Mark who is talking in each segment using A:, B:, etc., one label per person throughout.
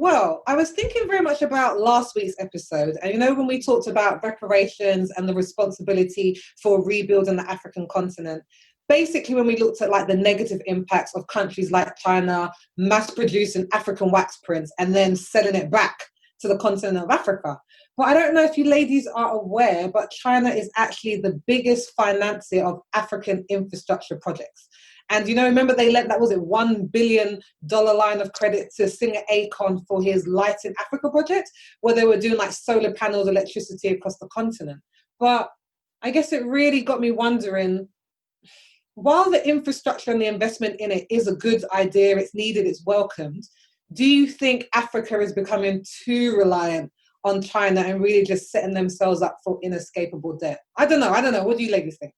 A: Well, I was thinking very much about last week's episode. And when we talked about reparations and the responsibility for rebuilding the African continent, basically when we looked at like the negative impacts of countries like China mass producing African wax prints and then selling it back to the continent of Africa. But I don't know if you ladies are aware, but China is actually the biggest financier of African infrastructure projects. And, remember they lent, that was it, $1 billion line of credit to singer Akon for his Light in Africa project, where they were doing like solar panels, electricity across the continent. But I guess it really got me wondering, while the infrastructure and the investment in it is a good idea, it's needed, it's welcomed, do you think Africa is becoming too reliant on China and really just setting themselves up for inescapable debt? I don't know. What do you ladies think?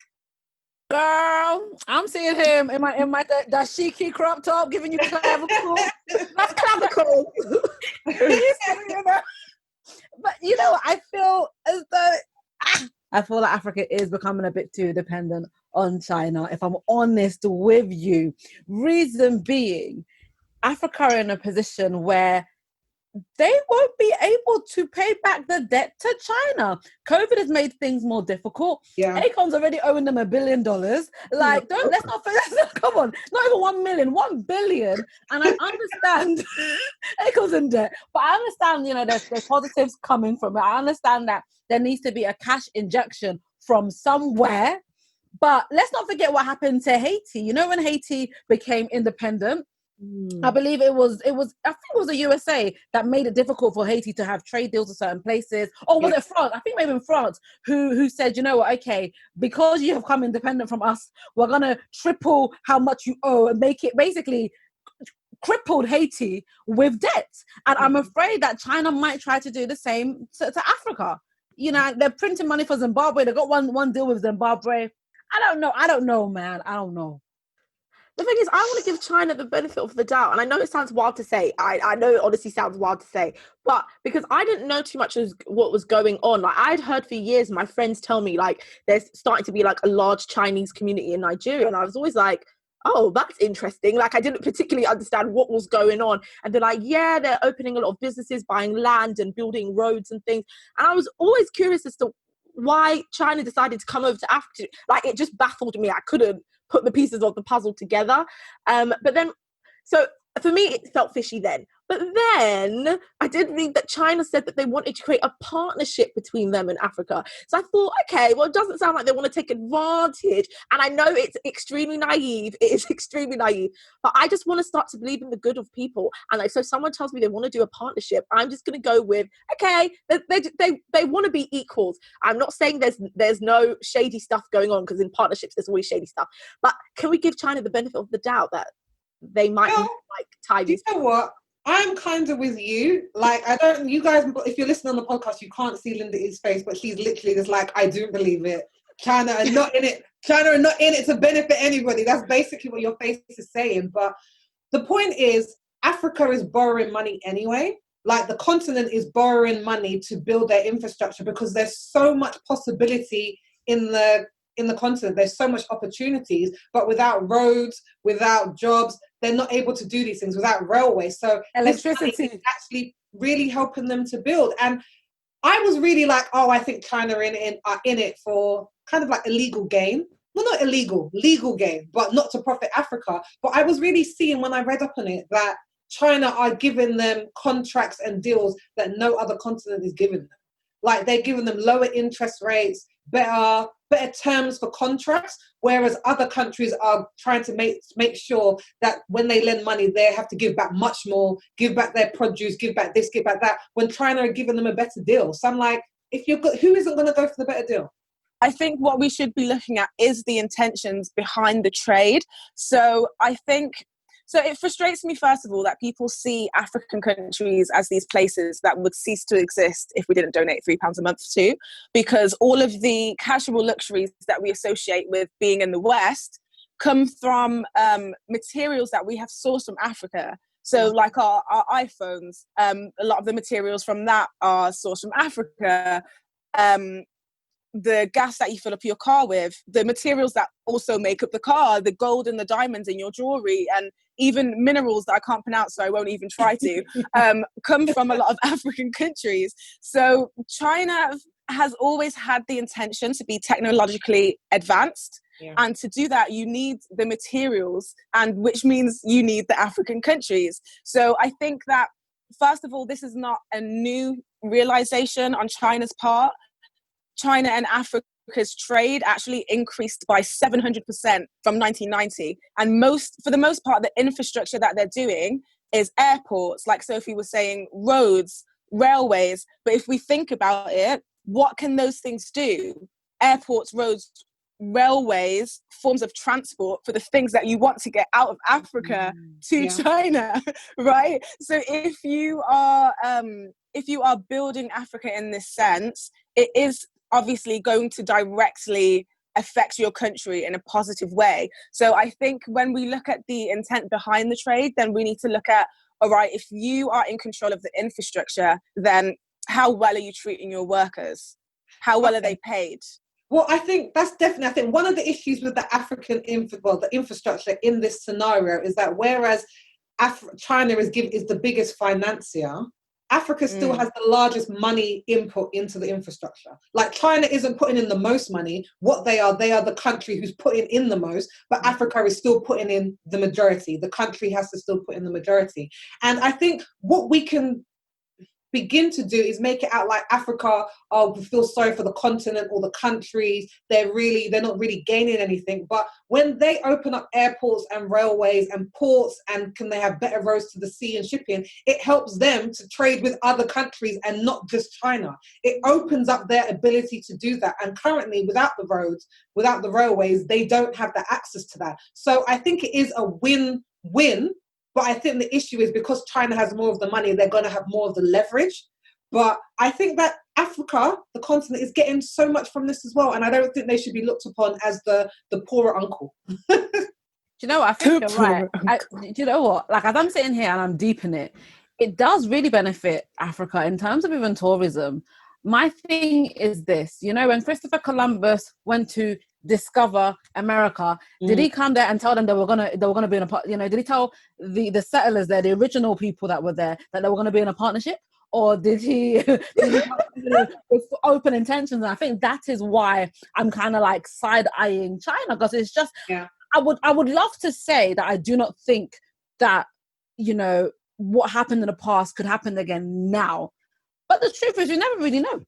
B: Girl, I'm seeing him in my dashiki crop top, giving you clavicle. That's clavicle. But I feel as though I feel like Africa is becoming a bit too dependent on China, if I'm honest with you. Reason being, Africa are in a position where they won't be able to pay back the debt to China. COVID has made things more difficult. Yeah. Akon's already owing them $1 billion. Like, let's not forget, come on, not even 1 million, 1 billion. And I understand Akon's in debt, but I understand, there's positives coming from it. I understand that there needs to be a cash injection from somewhere. But let's not forget what happened to Haiti. When Haiti became independent, I believe I think it was the USA that made it difficult for Haiti to have trade deals with certain places. Or was it France? I think maybe in France, who said, okay, because you have come independent from us, we're going to triple how much you owe and make it basically crippled Haiti with debt. And I'm afraid that China might try to do the same to Africa. They're printing money for Zimbabwe. They got one deal with Zimbabwe. I don't know, man. I don't know.
C: The thing is, I want to give China the benefit of the doubt. And I know it sounds wild to say. I know it honestly sounds wild to say. But because I didn't know too much of what was going on. Like, I'd heard for years, my friends tell me, like, there's starting to be, like, a large Chinese community in Nigeria. And I was always like, oh, that's interesting. Like, I didn't particularly understand what was going on. And they're like, yeah, they're opening a lot of businesses, buying land and building roads and things. And I was always curious as to why China decided to come over to Africa. Like, it just baffled me. I couldn't put the pieces of the puzzle together. But then, so for me, it felt fishy then. But then I did read that China said that they wanted to create a partnership between them and Africa. So I thought, okay, well, it doesn't sound like they want to take advantage. And I know it's extremely naive. It is extremely naive. But I just want to start to believe in the good of people. And like, so someone tells me they want to do a partnership, I'm just going to go with, okay, they want to be equals. I'm not saying there's no shady stuff going on, because in partnerships, there's always shady stuff. But can we give China the benefit of the doubt that they might tie these?
A: You know what? I'm kind of with you. Like, you guys, if you're listening on the podcast, you can't see Linda's face, but she's literally just like, I do believe it. China are not in it. China are not in it to benefit anybody. That's basically what your face is saying. But the point is, Africa is borrowing money anyway. Like, the continent is borrowing money to build their infrastructure because there's so much possibility in the continent. There's so much opportunities, but without roads, without jobs, they're not able to do these things, without railways. So electricity is actually really helping them to build. And I was really like, oh, I think China are in it for kind of like illegal gain. Well, not illegal, legal gain, but not to profit Africa. But I was really seeing, when I read up on it, that China are giving them contracts and deals that no other continent is giving them. Like, they're giving them lower interest rates, better terms for contracts, whereas other countries are trying to make sure that when they lend money, they have to give back much more, give back their produce, give back this, give back that, when China are giving them a better deal. So I'm like, who isn't going to go for the better deal?
D: I think what we should be looking at is the intentions behind the trade. So it frustrates me, first of all, that people see African countries as these places that would cease to exist if we didn't donate £3 a month to, because all of the casual luxuries that we associate with being in the West come from materials that we have sourced from Africa. So like our iPhones, a lot of the materials from that are sourced from Africa. The gas that you fill up your car with, the materials that also make up the car, the gold and the diamonds in your jewelry, and even minerals that I can't pronounce, so I won't even try to, come from a lot of African countries. So China has always had the intention to be technologically advanced.
A: Yeah.
D: And to do that, you need the materials, and which means you need the African countries. So I think that, first of all, this is not a new realization on China's part. China and Africa's trade actually increased by 700% from 1990. And for the most part, the infrastructure that they're doing is airports, like Sophie was saying, roads, railways. But if we think about it, what can those things do? Airports, roads, railways, forms of transport for the things that you want to get out of Africa to China, right? So if you are building Africa in this sense, it is obviously going to directly affect your country in a positive way. So I think when we look at the intent behind the trade, then we need to look at, all right, if you are in control of the infrastructure, then how well are you treating your workers? How well are they paid?
A: Well, I think that's definitely, I think one of the issues with the African the infrastructure in this scenario is that whereas China is the biggest financier, Africa still has the largest money input into the infrastructure. Like, China isn't putting in the most money. What they are the country who's putting in the most, but Africa is still putting in the majority. The country has to still put in the majority. And I think what we can begin to do is make it out like Africa, we feel sorry for the continent or the countries. They're not really gaining anything. But when they open up airports and railways and ports, and can they have better roads to the sea and shipping, it helps them to trade with other countries and not just China. It opens up their ability to do that. And currently, without the roads, without the railways, they don't have the access to that. So I think it is a win-win. But I think the issue is because China has more of the money, they're going to have more of the leverage. But I think that Africa, the continent, is getting so much from this as well. And I don't think they should be looked upon as the poorer uncle.
B: Do you know what? I think you're right. Do you know what? Like, as I'm sitting here and I'm deep in it, it does really benefit Africa in terms of even tourism. My thing is this, when Christopher Columbus went to discover America, did he come there and tell them they were gonna be in a did he tell the settlers there, the original people that were there, that they were gonna be in a partnership? Or did he with open intentions? And I think that is why I'm kind of like side-eyeing China, because it's just I would love to say that I do not think that what happened in the past could happen again now. But the truth is, you never really know.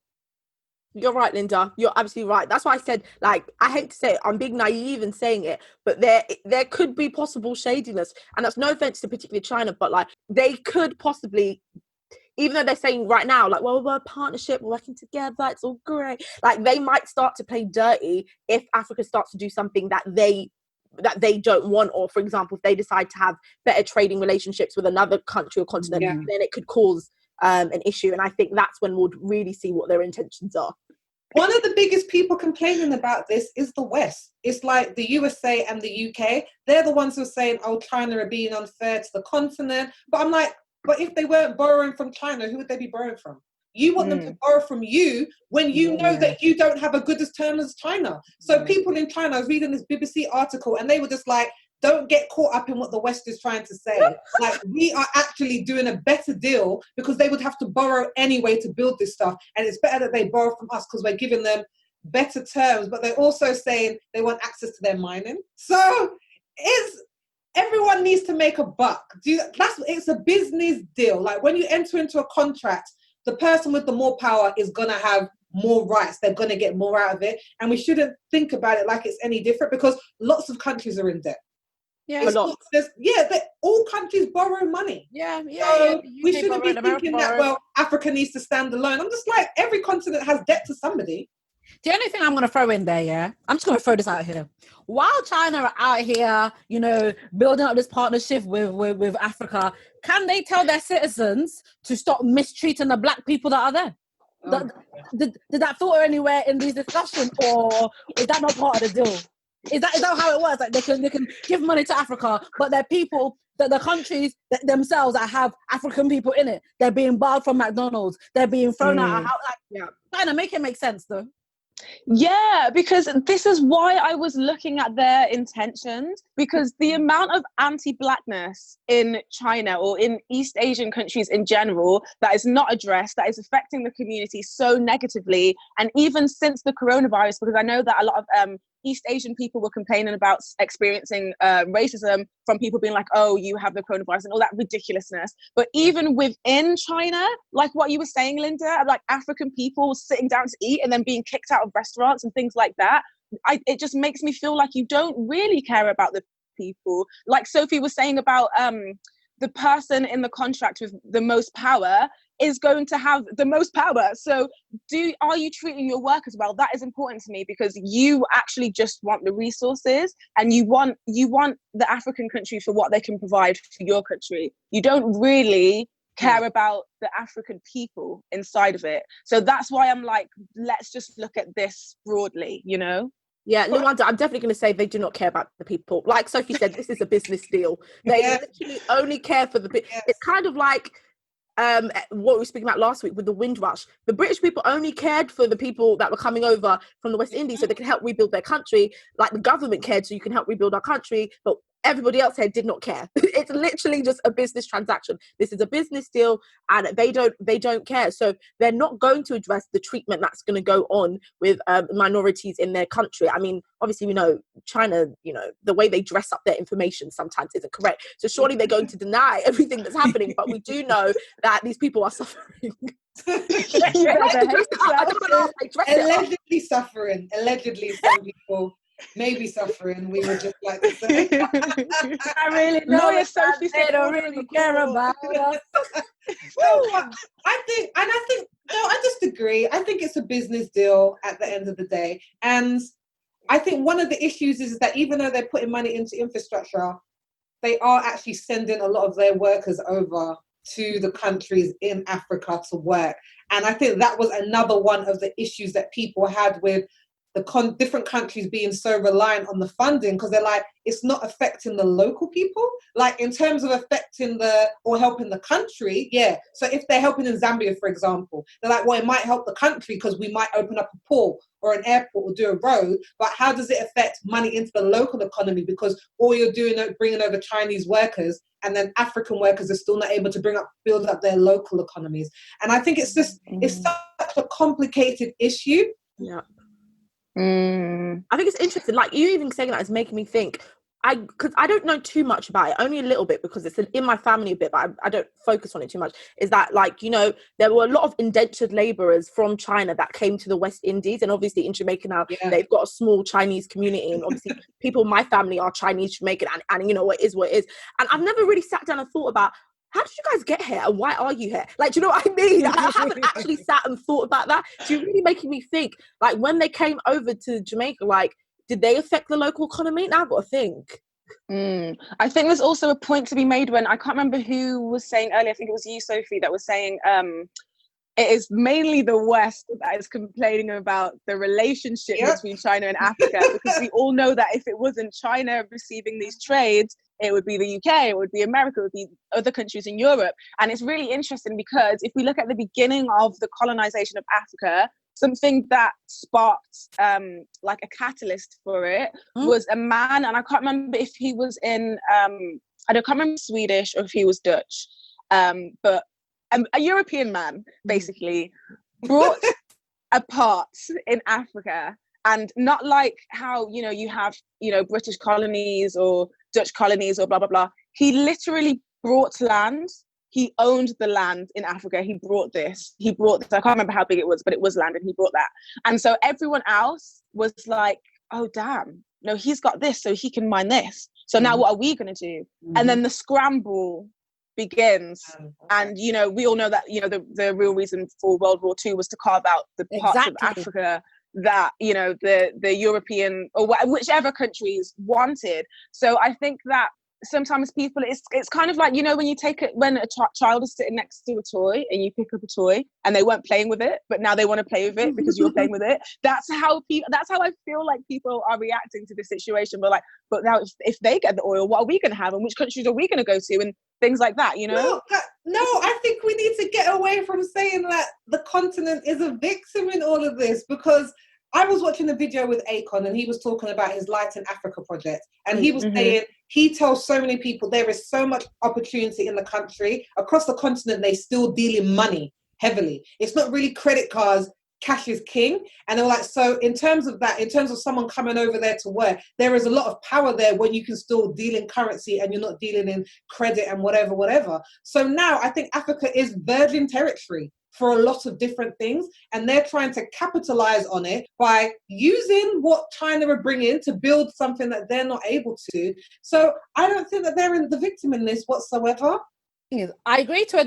C: You're right, Linda. You're absolutely right. That's why I said, like, I hate to say it, I'm being naive in saying it, but there could be possible shadiness. And that's no offense to particularly China, but like, they could possibly, even though they're saying right now, like, well, we're a partnership, we're working together, it's all great. Like, they might start to play dirty if Africa starts to do something that they don't want, or for example, if they decide to have better trading relationships with another country or continent, then it could cause an issue. And I think that's when we'll really see what their intentions are.
A: One of the biggest people complaining about this is the West. It's like the USA and the UK. They're the ones who are saying, oh, China are being unfair to the continent. But I'm like, but if they weren't borrowing from China, who would they be borrowing from? You want them to borrow from you when you know that you don't have a good as term as China. So people in China, I was reading this BBC article and they were just like, don't get caught up in what the West is trying to say. Like, we are actually doing a better deal because they would have to borrow anyway to build this stuff. And it's better that they borrow from us because we're giving them better terms. But they're also saying they want access to their mining. So everyone needs to make a buck. It's a business deal. Like, when you enter into a contract, the person with the more power is going to have more rights. They're going to get more out of it. And we shouldn't think about it like it's any different, because lots of countries are in debt.
B: Yeah,
A: All countries borrow money. We shouldn't be thinking that, well, Africa needs to stand alone. I'm just like, every continent has debt to somebody.
B: The only thing I'm going to throw in there, I'm just going to throw this out here. While China are out here, building up this partnership with Africa, can they tell their citizens to stop mistreating the black people that are there? Did that filter anywhere in these discussions, or is that not part of the deal? Is that how it works? Like, they can give money to Africa, but they're people, the countries themselves that have African people in it, they're being barred from McDonald's. They're being thrown out. China, make it make sense though.
D: Yeah, because this is why I was looking at their intentions, because the amount of anti-Blackness in China or in East Asian countries in general that is not addressed, that is affecting the community so negatively. And even since the coronavirus, because I know that a lot of East Asian people were complaining about experiencing racism from people being like, oh, you have the coronavirus and all that ridiculousness. But even within China, like what you were saying, Linda, like African people sitting down to eat and then being kicked out of restaurants and things like that, it just makes me feel like you don't really care about the people. Like Sophie was saying about the person in the contract with the most power is going to have the most power. So are you treating your workers well? That is important to me, because you actually just want the resources and you want the African country for what they can provide for your country. You don't really care about the African people inside of it. So that's why I'm like, let's just look at this broadly, you know?
C: Yeah, Luanda, I'm definitely going to say they do not care about the people. Like Sophie said, this is a business deal. They literally only care for the people. It's kind of like what we were speaking about last week with the Windrush. The British people only cared for the people that were coming over from the West Indies so they could help rebuild their country. Like the government cared so you can help rebuild our country, but everybody else here did not care. It's literally just a business transaction. This is a business deal and they don't care. So they're not going to address the treatment that's going to go on with minorities in their country. I mean, obviously, we know China, you know, the way they dress up their information sometimes isn't correct. So surely they're going to deny everything that's happening. But we do know that these people are suffering.
A: Allegedly suffering. Allegedly, some people maybe suffering. We would just like to say.
B: I really know they don't really care about us.
A: I think, no, I just agree. I think it's a business deal at the end of the day. And I think one of the issues is that even though they're putting money into infrastructure, they are actually sending a lot of their workers over to the countries in Africa to work. And I think that was another one of the issues that people had with the different countries being so reliant on the funding, because they're like, it's not affecting the local people. Like in terms of affecting or helping the country, yeah. So if they're helping in Zambia, for example, they're like, well, it might help the country because we might open up a port or an airport or do a road, but how does it affect money into the local economy? Because all you're doing is bringing over Chinese workers, and then African workers are still not able to build up their local economies. And I think it's such a complicated issue.
C: Yeah. I think it's interesting. Like you even saying that is making me think. Because I don't know too much about it, only a little bit, because it's in my family a bit, but I don't focus on it too much. Is that, like, you know, there were a lot of indentured laborers from China that came to the West Indies, and obviously in Jamaica now they've got a small Chinese community, and obviously people in my family are Chinese Jamaican, and you know what it is. And I've never really sat down and thought about, how did you guys get here and why are you here? Like, do you know what I mean? I haven't actually sat and thought about that. So you're really making me think, like, when they came over to Jamaica, like, did they affect the local economy? Now I've got to think.
D: I think there's also a point to be made when, I can't remember who was saying earlier, I think it was you, Sophie, that was saying it is mainly the West that is complaining about the relationship between China and Africa, because we all know that if it wasn't China receiving these trades, it would be the UK, it would be America, it would be other countries in Europe. And it's really interesting because if we look at the beginning of the colonization of Africa, something that sparked like a catalyst for it was a man, and I can't remember if he was in, I can't remember Swedish or if he was Dutch, but a European man basically brought a part in Africa. And not like how, you know, you have, you know, British colonies or Dutch colonies or blah, blah, blah. He literally brought land. He owned the land in Africa. He brought this. I can't remember how big it was, but it was land, and he brought that. And so everyone else was like, oh, damn, no, he's got this, so he can mine this. So now what are we going to do? And then the scramble begins. And, you know, we all know that, you know, the real reason for World War II was to carve out the parts of Africa that, you know, the European or whichever countries wanted. So I think that sometimes people, it's kind of like, you know, when you take it, when a child is sitting next to a toy and you pick up a toy and they weren't playing with it, but now they want to play with it because you're playing with it. That's how I feel like people are reacting to this situation. But now if they get the oil, what are we going to have, and which countries are we going to go to, and things like that, you know?
A: No, I think we need to get away from saying that the continent is a victim in all of this, because I was watching a video with Akon and he was talking about his Light in Africa project. And he was saying, he tells so many people there is so much opportunity in the country. Across the continent, they still deal in money heavily. It's not really credit cards. Cash is king. And they're like, so in terms of that, in terms of someone coming over there to work, there is a lot of power there when you can still deal in currency and you're not dealing in credit and whatever. So now I think Africa is virgin territory for a lot of different things, and they're trying to capitalize on it by using what China are bringing to build something that they're not able to. So I don't think that they're the victim in this whatsoever.
B: I agree to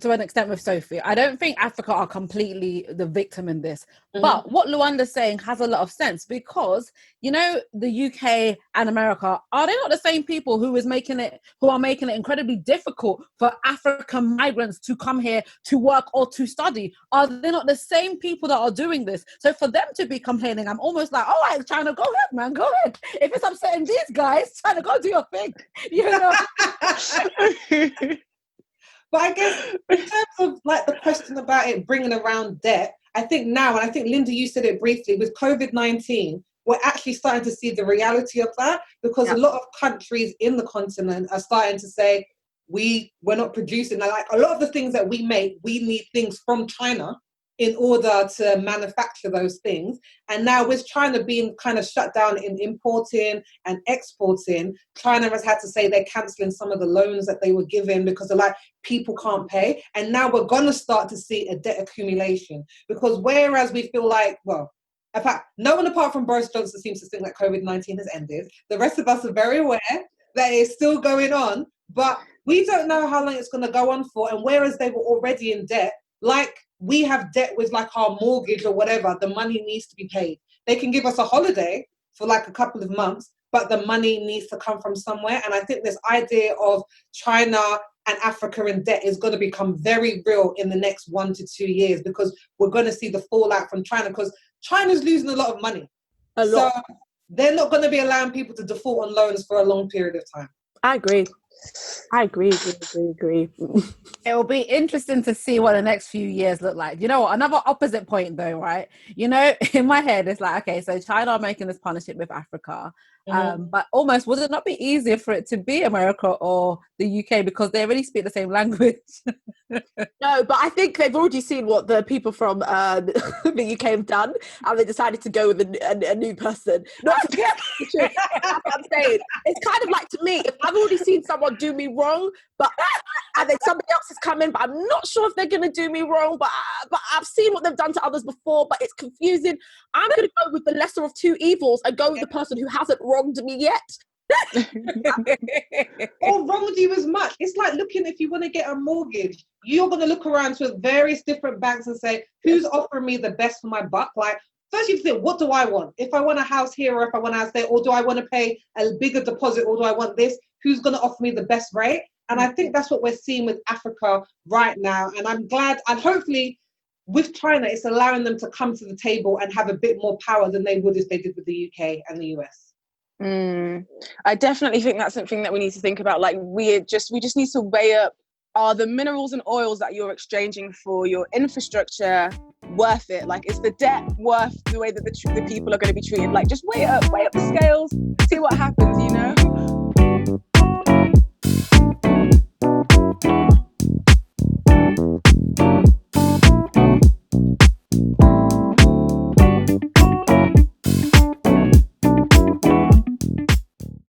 B: an extent with Sophie. I don't think Africa are completely the victim in this. But what Luanda's saying has a lot of sense, because, you know, the UK and America, are they not the same people who are making it incredibly difficult for African migrants to come here to work or to study? Are they not the same people that are doing this? So for them to be complaining, I'm almost like, all right, China, go ahead, man, go ahead. If it's upsetting these guys, China, go do your thing. You know?
A: But I guess in terms of like the question about it bringing around debt, I think now, and I think Linda, you said it briefly, with COVID-19, we're actually starting to see the reality of that, because a lot of countries in the continent are starting to say, we're not producing. Like a lot of the things that we make, we need things from China in order to manufacture those things. And now with China being kind of shut down in importing and exporting, China has had to say they're cancelling some of the loans that they were given because they're like, people can't pay. And now we're going to start to see a debt accumulation, because whereas we feel like, well, in fact, no one apart from Boris Johnson seems to think that COVID-19 has ended. The rest of us are very aware that it's still going on, but we don't know how long it's going to go on for. And whereas they were already in debt, like we have debt with like our mortgage or whatever, the money needs to be paid. They can give us a holiday for like a couple of months, but the money needs to come from somewhere. And I think this idea of China and Africa in debt is going to become very real in the next 1 to 2 years, because we're going to see the fallout from China, because China's losing a lot of money. So they're not going to be allowing people to default on loans for a long period of time.
C: I agree.
B: It will be interesting to see what the next few years look like. You know what? Another opposite point though, right? You know, in my head, it's like, okay, so China are making this partnership with Africa. But almost, would it not be easier for it to be America or the UK, because they already speak the same language?
C: No, but I think they've already seen what the people from the UK have done, and they decided to go with a new person. Not to get that's what I'm saying. It's kind of like, to me, if I've already seen someone do me wrong, and then somebody else has come in, but I'm not sure if they're going to do me wrong, but I've seen what they've done to others before, but it's confusing. I'm going to go with the lesser of two evils and go with the person who hasn't wronged me yet.
A: Or wronged you as much. It's like looking, if you want to get a mortgage, you're going to look around to various different banks and say, who's offering me the best for my buck? Like, first you think, what do I want? If I want a house here, or if I want a house there, or do I want to pay a bigger deposit, or do I want this? Who's going to offer me the best rate? And I think that's what we're seeing with Africa right now. And I'm glad, and hopefully with China, it's allowing them to come to the table and have a bit more power than they would if they did with the UK and the US.
D: I definitely think that's something that we need to think about. Like, we just need to weigh up, are the minerals and oils that you're exchanging for your infrastructure worth it? Like, is the debt worth the way that the people are going to be treated? Like, just weigh up the scales, see what happens, you know?